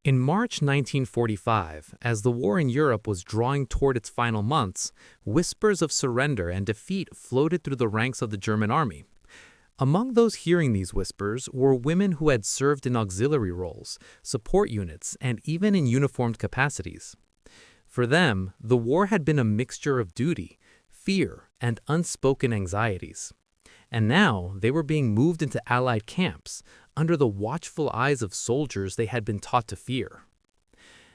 In March 1945, as the war in Europe was drawing toward its final months, whispers of surrender and defeat floated through the ranks of the German army. Among those hearing these whispers were women who had served in auxiliary roles, support units, and even in uniformed capacities. For them, the war had been a mixture of duty, fear, and unspoken anxieties. And now they were being moved into Allied camps, under the watchful eyes of soldiers they had been taught to fear.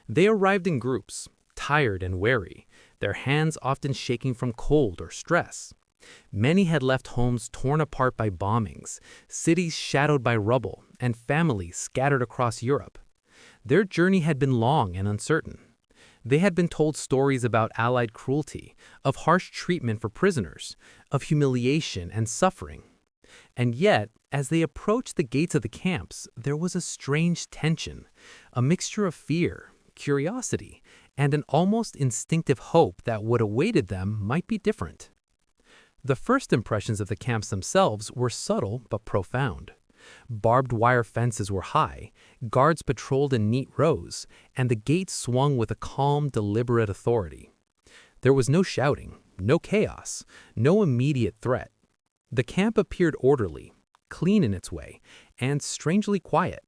They arrived in groups, tired and weary, their hands often shaking from cold or stress. Many had left homes torn apart by bombings, cities shadowed by rubble, and families scattered across Europe. Their journey had been long and uncertain. They had been told stories about Allied cruelty, of harsh treatment for prisoners, of humiliation and suffering. And yet, as they approached the gates of the camps, there was a strange tension, a mixture of fear, curiosity, and an almost instinctive hope that what awaited them might be different. The first impressions of the camps themselves were subtle but profound. Barbed wire fences were high, guards patrolled in neat rows, and the gates swung with a calm, deliberate authority. There was no shouting, no chaos, no immediate threat. The camp appeared orderly, clean in its way, and strangely quiet.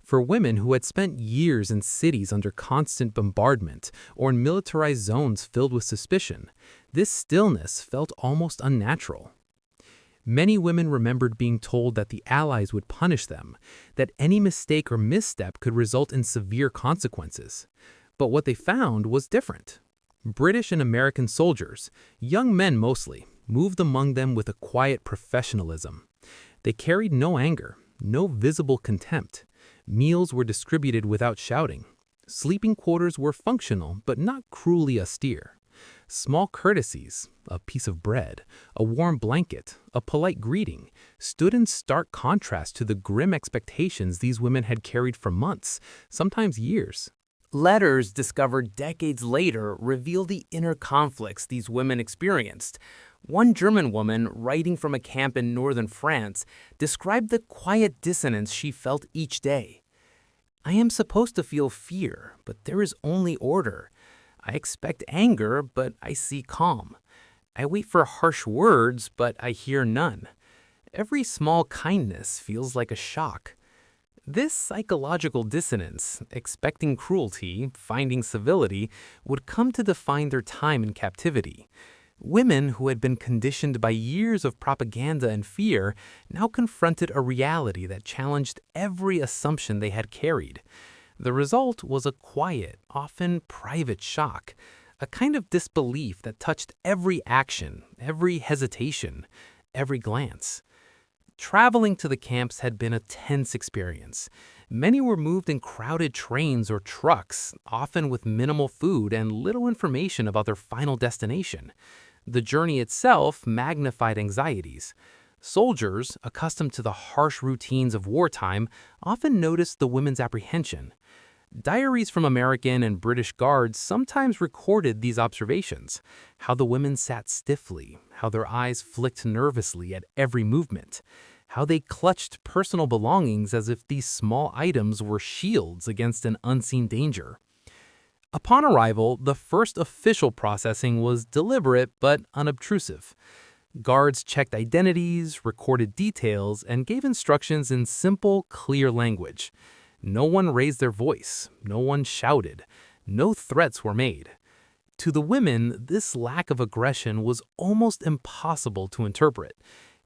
For women who had spent years in cities under constant bombardment or in militarized zones filled with suspicion, this stillness felt almost unnatural. Many women remembered being told that the Allies would punish them, that any mistake or misstep could result in severe consequences. But what they found was different. British and American soldiers, young men mostly, moved among them with a quiet professionalism. They carried no anger, no visible contempt. Meals were distributed without shouting. Sleeping quarters were functional but not cruelly austere. Small courtesies, a piece of bread, a warm blanket, a polite greeting, stood in stark contrast to the grim expectations these women had carried for months, sometimes years. Letters discovered decades later reveal the inner conflicts these women experienced. One German woman, writing from a camp in northern France, described the quiet dissonance she felt each day. "I am supposed to feel fear, but there is only order. I expect anger, but I see calm. I wait for harsh words, but I hear none. Every small kindness feels like a shock." This psychological dissonance, expecting cruelty, finding civility, would come to define their time in captivity. Women who had been conditioned by years of propaganda and fear now confronted a reality that challenged every assumption they had carried. The result was a quiet, often private shock, a kind of disbelief that touched every action, every hesitation, every glance. Traveling to the camps had been a tense experience. Many were moved in crowded trains or trucks, often with minimal food and little information about their final destination. The journey itself magnified anxieties. Soldiers, accustomed to the harsh routines of wartime, often noticed the women's apprehension. Diaries from American and British guards sometimes recorded these observations, how the women sat stiffly, how their eyes flicked nervously at every movement, how they clutched personal belongings as if these small items were shields against an unseen danger. Upon arrival, the first official processing was deliberate but unobtrusive. Guards checked identities, recorded details, and gave instructions in simple, clear language. No one raised their voice, no one shouted, no threats were made. To the women, this lack of aggression was almost impossible to interpret.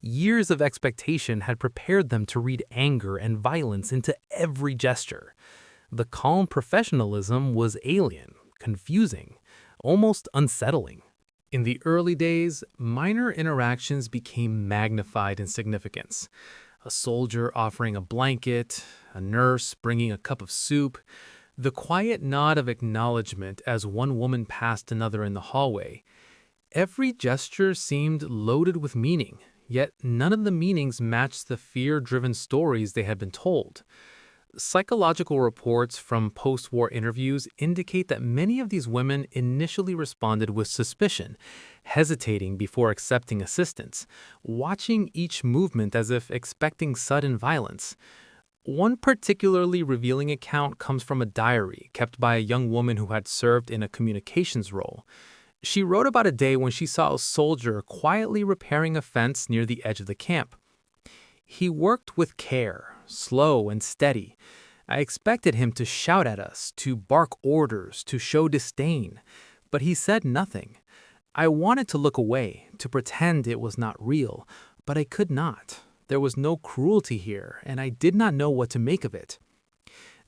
Years of expectation had prepared them to read anger and violence into every gesture. The calm professionalism was alien, confusing, almost unsettling. In the early days, minor interactions became magnified in significance. A soldier offering a blanket, a nurse bringing a cup of soup, the quiet nod of acknowledgement as one woman passed another in the hallway. Every gesture seemed loaded with meaning, yet none of the meanings matched the fear-driven stories they had been told. Psychological reports from post-war interviews indicate that many of these women initially responded with suspicion, hesitating before accepting assistance, watching each movement as if expecting sudden violence. One particularly revealing account comes from a diary kept by a young woman who had served in a communications role. She wrote about a day when she saw a soldier quietly repairing a fence near the edge of the camp. He worked with care, slow and steady. I expected him to shout at us, to bark orders, to show disdain, but he said nothing. I wanted to look away, to pretend it was not real, but I could not. There was no cruelty here, and I did not know what to make of it.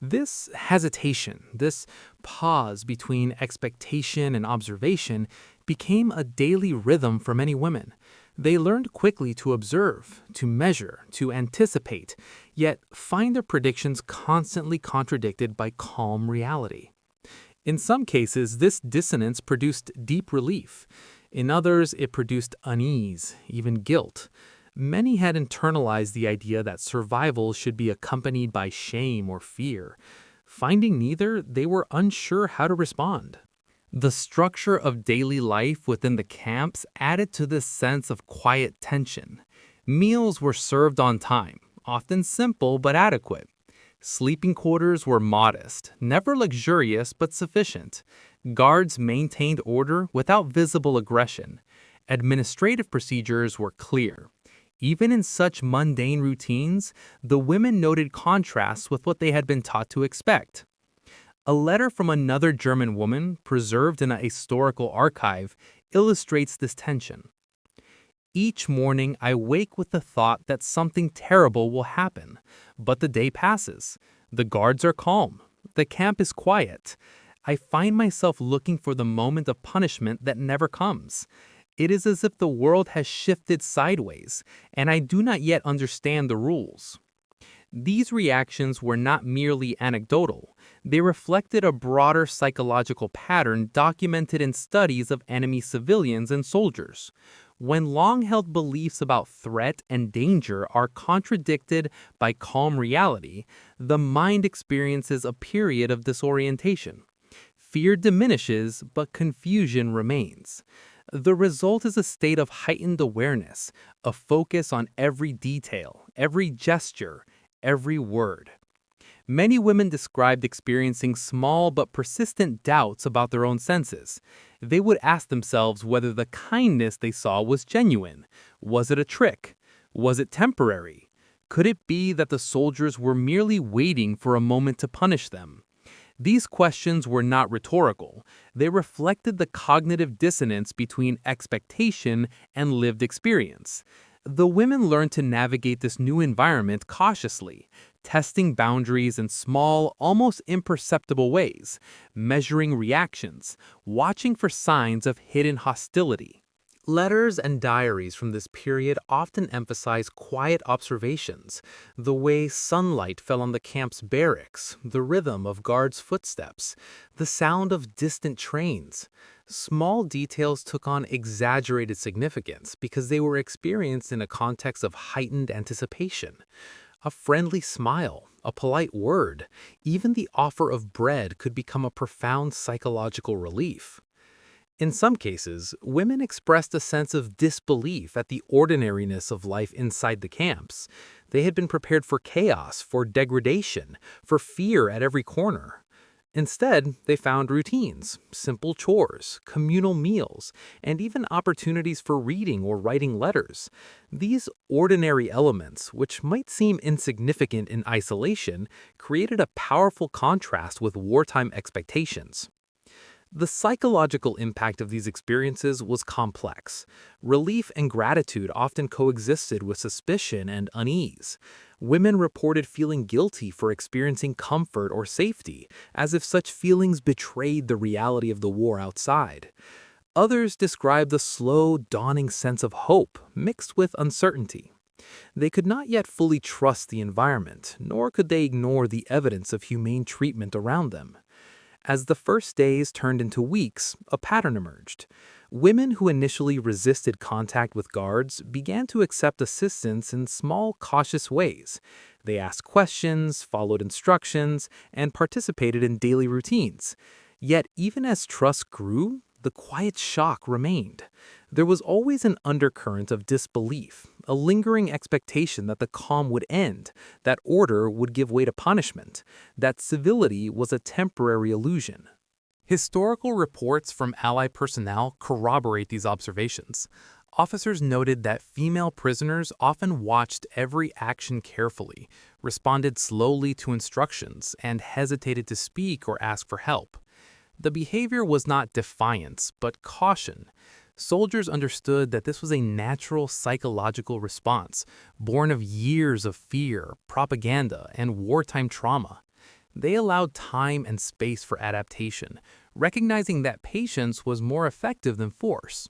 This hesitation, this pause between expectation and observation, became a daily rhythm for many women. They learned quickly to observe, to measure, to anticipate, yet find their predictions constantly contradicted by calm reality. In some cases, this dissonance produced deep relief. In others, it produced unease, even guilt. Many had internalized the idea that survival should be accompanied by shame or fear. Finding neither, they were unsure how to respond. The structure of daily life within the camps added to this sense of quiet tension. Meals were served on time, often simple but adequate. Sleeping quarters were modest, never luxurious but sufficient. Guards maintained order without visible aggression. Administrative procedures were clear. Even in such mundane routines, the women noted contrasts with what they had been taught to expect. A letter from another German woman, preserved in a historical archive, illustrates this tension. Each morning I wake with the thought that something terrible will happen, but the day passes. The guards are calm. The camp is quiet. I find myself looking for the moment of punishment that never comes. It is as if the world has shifted sideways, and I do not yet understand the rules. These reactions were not merely anecdotal. They reflected a broader psychological pattern documented in studies of enemy civilians and soldiers. When long-held beliefs about threat and danger are contradicted by calm reality, the mind experiences a period of disorientation. Fear diminishes, but confusion remains. The result is a state of heightened awareness, a focus on every detail, every gesture, every word. Many women described experiencing small but persistent doubts about their own senses. They would ask themselves whether the kindness they saw was genuine. Was it a trick? Was it temporary? Could it be that the soldiers were merely waiting for a moment to punish them? These questions were not rhetorical. They reflected the cognitive dissonance between expectation and lived experience. The women learned to navigate this new environment cautiously, testing boundaries in small, almost imperceptible ways, measuring reactions, watching for signs of hidden hostility. Letters and diaries from this period often emphasize quiet observations, the way sunlight fell on the camp's barracks, the rhythm of guards' footsteps, the sound of distant trains. Small details took on exaggerated significance because they were experienced in a context of heightened anticipation. A friendly smile, a polite word, even the offer of bread could become a profound psychological relief. In some cases, women expressed a sense of disbelief at the ordinariness of life inside the camps. They had been prepared for chaos, for degradation, for fear at every corner. Instead, they found routines, simple chores, communal meals, and even opportunities for reading or writing letters. These ordinary elements, which might seem insignificant in isolation, created a powerful contrast with wartime expectations. The psychological impact of these experiences was complex. Relief and gratitude often coexisted with suspicion and unease. Women reported feeling guilty for experiencing comfort or safety, as if such feelings betrayed the reality of the war outside. Others described the slow, dawning sense of hope mixed with uncertainty. They could not yet fully trust the environment, nor could they ignore the evidence of humane treatment around them. As the first days turned into weeks, a pattern emerged. Women who initially resisted contact with guards began to accept assistance in small, cautious ways. They asked questions, followed instructions, and participated in daily routines. Yet, even as trust grew, the quiet shock remained. There was always an undercurrent of disbelief, a lingering expectation that the calm would end, that order would give way to punishment, that civility was a temporary illusion. Historical reports from Allied personnel corroborate these observations. Officers noted that female prisoners often watched every action carefully, responded slowly to instructions, and hesitated to speak or ask for help. The behavior was not defiance, but caution. Soldiers understood that this was a natural psychological response, born of years of fear, propaganda, and wartime trauma. They allowed time and space for adaptation, recognizing that patience was more effective than force.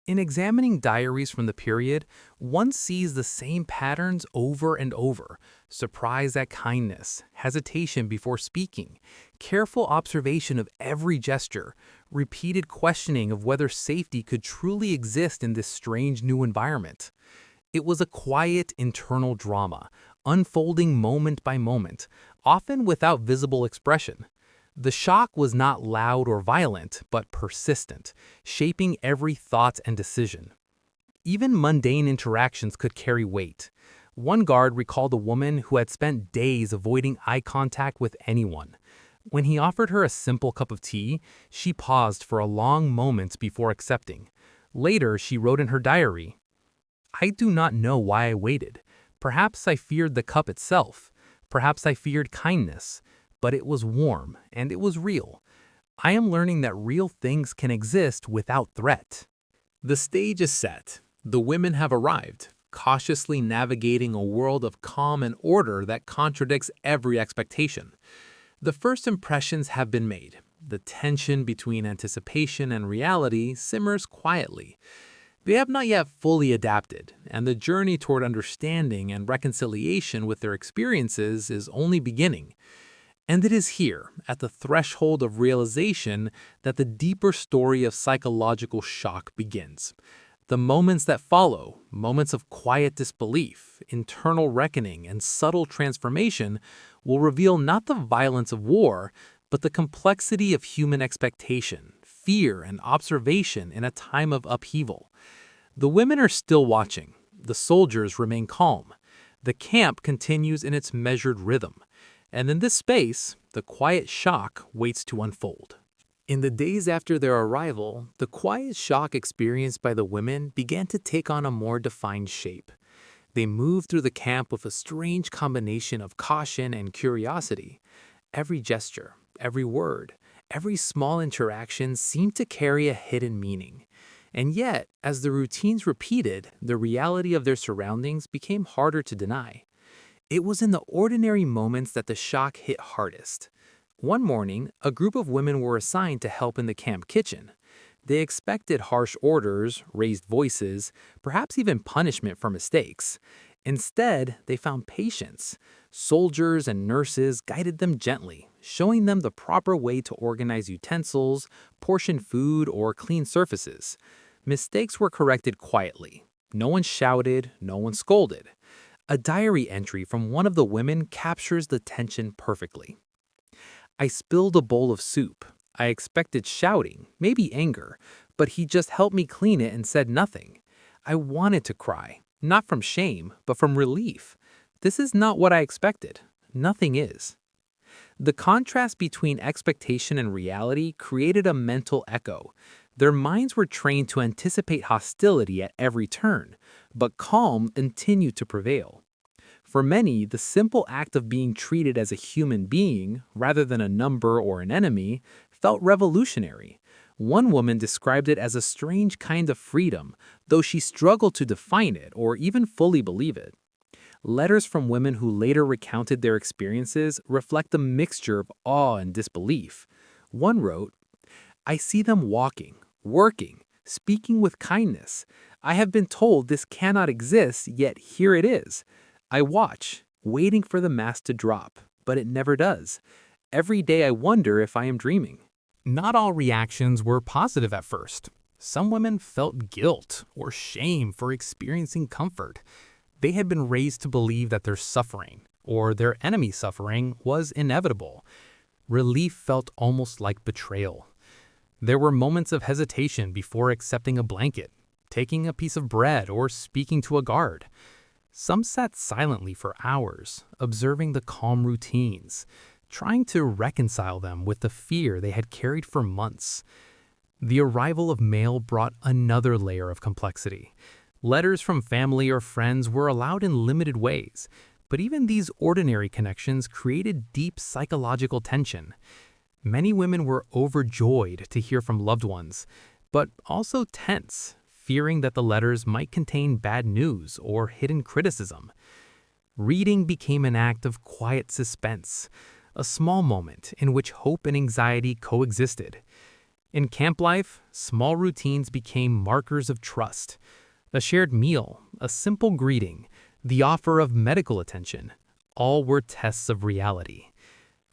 In examining diaries from the period, one sees the same patterns over and over: surprise at kindness, hesitation before speaking, careful observation of every gesture, repeated questioning of whether safety could truly exist in this strange new environment. It was a quiet internal drama, unfolding moment by moment, often without visible expression. The shock was not loud or violent, but persistent, shaping every thought and decision. Even mundane interactions could carry weight. One guard recalled a woman who had spent days avoiding eye contact with anyone. When he offered her a simple cup of tea, she paused for a long moment before accepting. Later, she wrote in her diary, "I do not know why I waited. Perhaps I feared the cup itself. Perhaps I feared kindness. But it was warm, and it was real. I am learning that real things can exist without threat." The stage is set. The women have arrived, cautiously navigating a world of calm and order that contradicts every expectation. The first impressions have been made. The tension between anticipation and reality simmers quietly. They have not yet fully adapted, and the journey toward understanding and reconciliation with their experiences is only beginning. And it is here, at the threshold of realization, that the deeper story of psychological shock begins. The moments that follow, moments of quiet disbelief, internal reckoning, and subtle transformation, will reveal not the violence of war, but the complexity of human expectation, fear, and observation in a time of upheaval. The women are still watching. The soldiers remain calm. The camp continues in its measured rhythm. And in this space, the quiet shock waits to unfold. In the days after their arrival, the quiet shock experienced by the women began to take on a more defined shape. They moved through the camp with a strange combination of caution and curiosity. Every gesture, every word, every small interaction seemed to carry a hidden meaning. And yet, as the routines repeated, the reality of their surroundings became harder to deny. It was in the ordinary moments that the shock hit hardest. One morning, a group of women were assigned to help in the camp kitchen. They expected harsh orders, raised voices, perhaps even punishment for mistakes. Instead, they found patience. Soldiers and nurses guided them gently, showing them the proper way to organize utensils, portion food, or clean surfaces. Mistakes were corrected quietly. No one shouted, no one scolded. A diary entry from one of the women captures the tension perfectly. "I spilled a bowl of soup. I expected shouting, maybe anger, but he just helped me clean it and said nothing. I wanted to cry, not from shame, but from relief. This is not what I expected. Nothing is." The contrast between expectation and reality created a mental echo. Their minds were trained to anticipate hostility at every turn, but calm continued to prevail. For many, the simple act of being treated as a human being, rather than a number or an enemy, felt revolutionary. One woman described it as a strange kind of freedom, though she struggled to define it or even fully believe it. Letters from women who later recounted their experiences reflect a mixture of awe and disbelief. One wrote, "I see them walking, working, speaking with kindness. I have been told this cannot exist, yet here it is. I watch, waiting for the mask to drop, but it never does. Every day I wonder if I am dreaming." Not all reactions were positive at first. Some women felt guilt or shame for experiencing comfort. They had been raised to believe that their suffering, or their enemy's suffering, was inevitable. Relief felt almost like betrayal. There were moments of hesitation before accepting a blanket. taking a piece of bread or speaking to a guard. Some sat silently for hours, observing the calm routines, trying to reconcile them with the fear they had carried for months. The arrival of mail brought another layer of complexity. Letters from family or friends were allowed in limited ways, but even these ordinary connections created deep psychological tension. Many women were overjoyed to hear from loved ones, but also tense, fearing that the letters might contain bad news or hidden criticism. Reading became an act of quiet suspense, a small moment in which hope and anxiety coexisted. In camp life, small routines became markers of trust. A shared meal, a simple greeting, the offer of medical attention, all were tests of reality.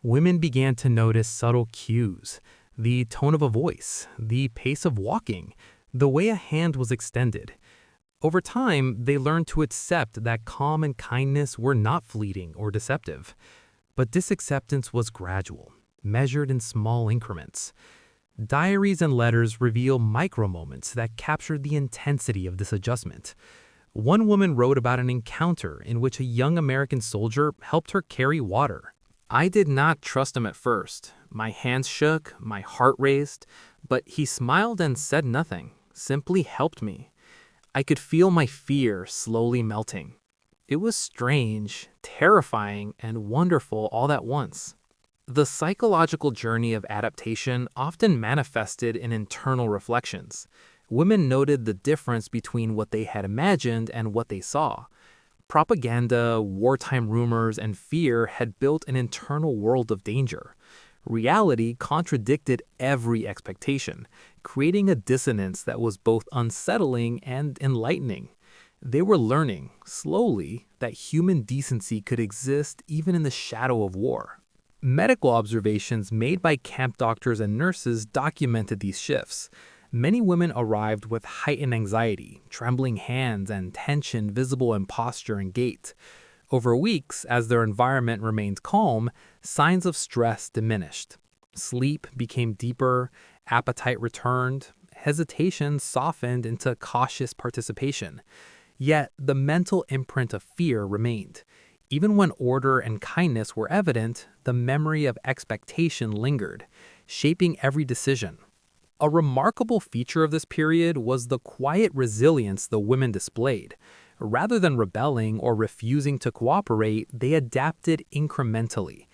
Women began to notice subtle cues, the tone of a voice, the pace of walking, the way a hand was extended. Over time, they learned to accept that calm and kindness were not fleeting or deceptive. But this acceptance was gradual, measured in small increments. Diaries and letters reveal micro-moments that captured the intensity of this adjustment. One woman wrote about an encounter in which a young American soldier helped her carry water. "I did not trust him at first. My hands shook, my heart raced, but he smiled and said nothing, simply helped me. I could feel my fear slowly melting. It was strange, terrifying, and wonderful all at once." The psychological journey of adaptation often manifested in internal reflections. Women noted the difference between what they had imagined and what they saw. Propaganda, wartime rumors, and fear had built an internal world of danger. Reality contradicted every expectation, creating a dissonance that was both unsettling and enlightening. They were learning, slowly, that human decency could exist even in the shadow of war. Medical observations made by camp doctors and nurses documented these shifts. Many women arrived with heightened anxiety, trembling hands, and tension visible in posture and gait. Over weeks, as their environment remained calm, signs of stress diminished. Sleep became deeper, appetite returned, hesitation softened into cautious participation. Yet, the mental imprint of fear remained. Even when order and kindness were evident, the memory of expectation lingered, shaping every decision. A remarkable feature of this period was the quiet resilience the women displayed. Rather than rebelling or refusing to cooperate, they adapted incrementally.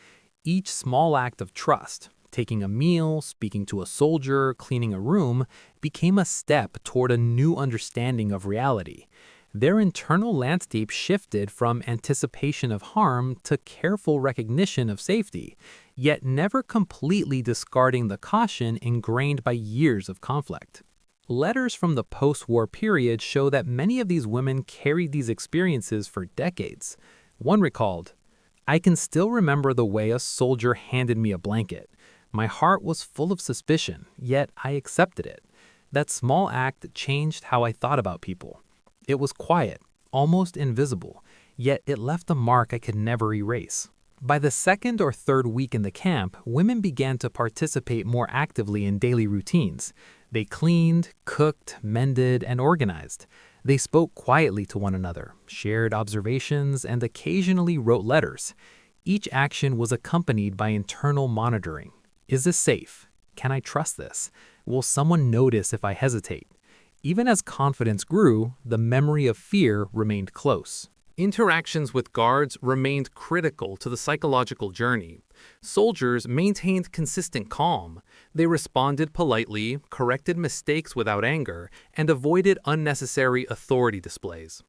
Each small act of trust, taking a meal, speaking to a soldier, cleaning a room, became a step toward a new understanding of reality. Their internal landscape shifted from anticipation of harm to careful recognition of safety, yet never completely discarding the caution ingrained by years of conflict. Letters from the post-war period show that many of these women carried these experiences for decades. One recalled, "I can still remember the way a soldier handed me a blanket. My heart was full of suspicion, yet I accepted it. That small act changed how I thought about people. It was quiet, almost invisible, yet it left a mark I could never erase." By the second or third week in the camp, women began to participate more actively in daily routines. They cleaned, cooked, mended, and organized. They spoke quietly to one another, shared observations, and occasionally wrote letters. Each action was accompanied by internal monitoring. Is this safe? Can I trust this? Will someone notice if I hesitate? Even as confidence grew, the memory of fear remained close. Interactions with guards remained critical to the psychological journey. Soldiers maintained consistent calm. They responded politely, corrected mistakes without anger, and avoided unnecessary authority displays.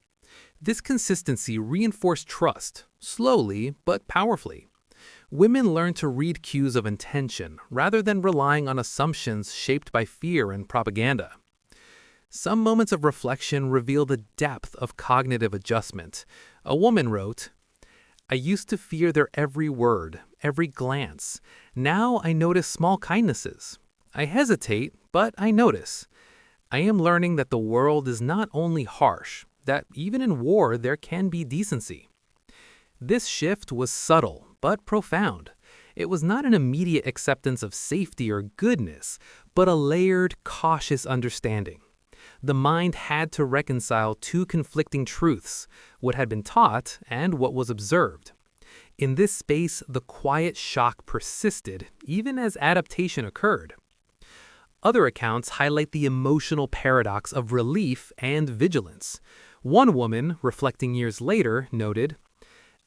This consistency reinforced trust, slowly but powerfully. Women learned to read cues of intention rather than relying on assumptions shaped by fear and propaganda. Some moments of reflection reveal the depth of cognitive adjustment. A woman wrote, "I used to fear their every word, every glance. Now I notice small kindnesses. I hesitate, but I notice. I am learning that the world is not only harsh, that even in war there can be decency." This shift was subtle, but profound. It was not an immediate acceptance of safety or goodness, but a layered, cautious understanding. The mind had to reconcile two conflicting truths, what had been taught and what was observed. In this space, the quiet shock persisted, even as adaptation occurred. Other accounts highlight the emotional paradox of relief and vigilance. One woman, reflecting years later, noted,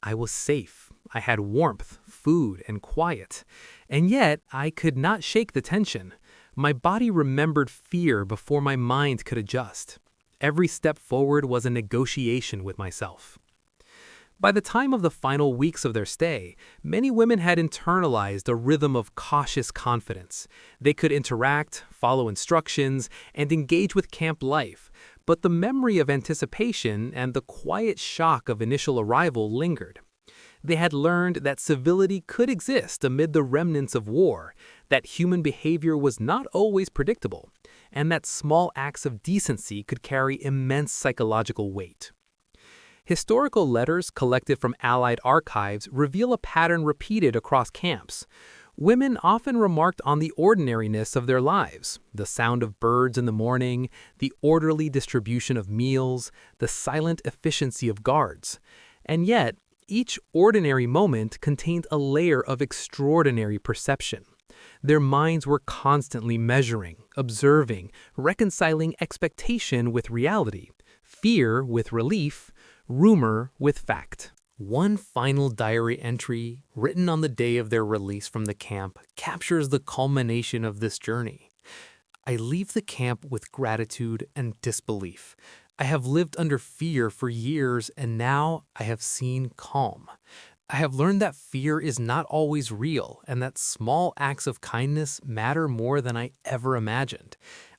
"I was safe. I had warmth, food, and quiet. And yet, I could not shake the tension. My body remembered fear before my mind could adjust. Every step forward was a negotiation with myself." By the time of the final weeks of their stay, many women had internalized a rhythm of cautious confidence. They could interact, follow instructions, and engage with camp life, but the memory of anticipation and the quiet shock of initial arrival lingered. They had learned that civility could exist amid the remnants of war, that human behavior was not always predictable, and that small acts of decency could carry immense psychological weight. Historical letters collected from Allied archives reveal a pattern repeated across camps. Women often remarked on the ordinariness of their lives, the sound of birds in the morning, the orderly distribution of meals, the silent efficiency of guards. And yet, each ordinary moment contained a layer of extraordinary perception. Their minds were constantly measuring, observing, reconciling expectation with reality, fear with relief, rumor with fact. One final diary entry, written on the day of their release from the camp, captures the culmination of this journey. "I leave the camp with gratitude and disbelief. I have lived under fear for years, and now I have seen calm. I have learned that fear is not always real, and that small acts of kindness matter more than I ever imagined.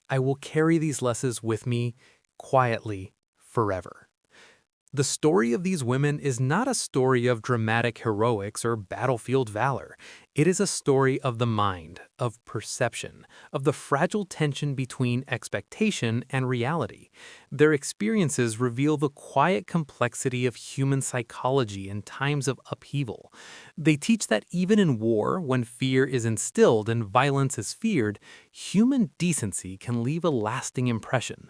I will carry these lessons with me, quietly, forever." The story of these women is not a story of dramatic heroics or battlefield valor. It is a story of the mind, of perception, of the fragile tension between expectation and reality. Their experiences reveal the quiet complexity of human psychology in times of upheaval. They teach that even in war, when fear is instilled and violence is feared, human decency can leave a lasting impression.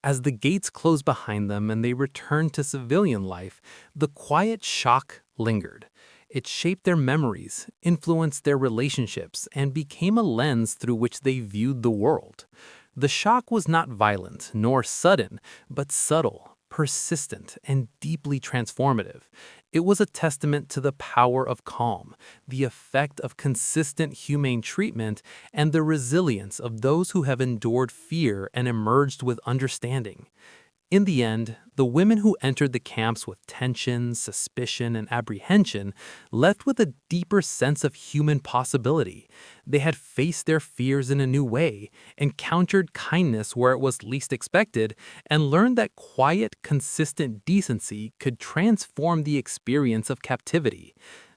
As the gates closed behind them and they returned to civilian life, the quiet shock lingered. It shaped their memories, influenced their relationships, and became a lens through which they viewed the world. The shock was not violent nor sudden, but subtle, persistent, and deeply transformative. It was a testament to the power of calm, the effect of consistent humane treatment, and the resilience of those who have endured fear and emerged with understanding. In the end, the women who entered the camps with tension, suspicion, and apprehension left with a deeper sense of human possibility. They had faced their fears in a new way, encountered kindness where it was least expected, and learned that quiet, consistent decency could transform the experience of captivity.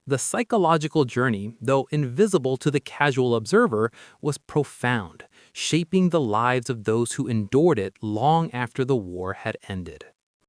The psychological journey, though invisible to the casual observer, was profound, shaping the lives of those who endured it long after the war had ended.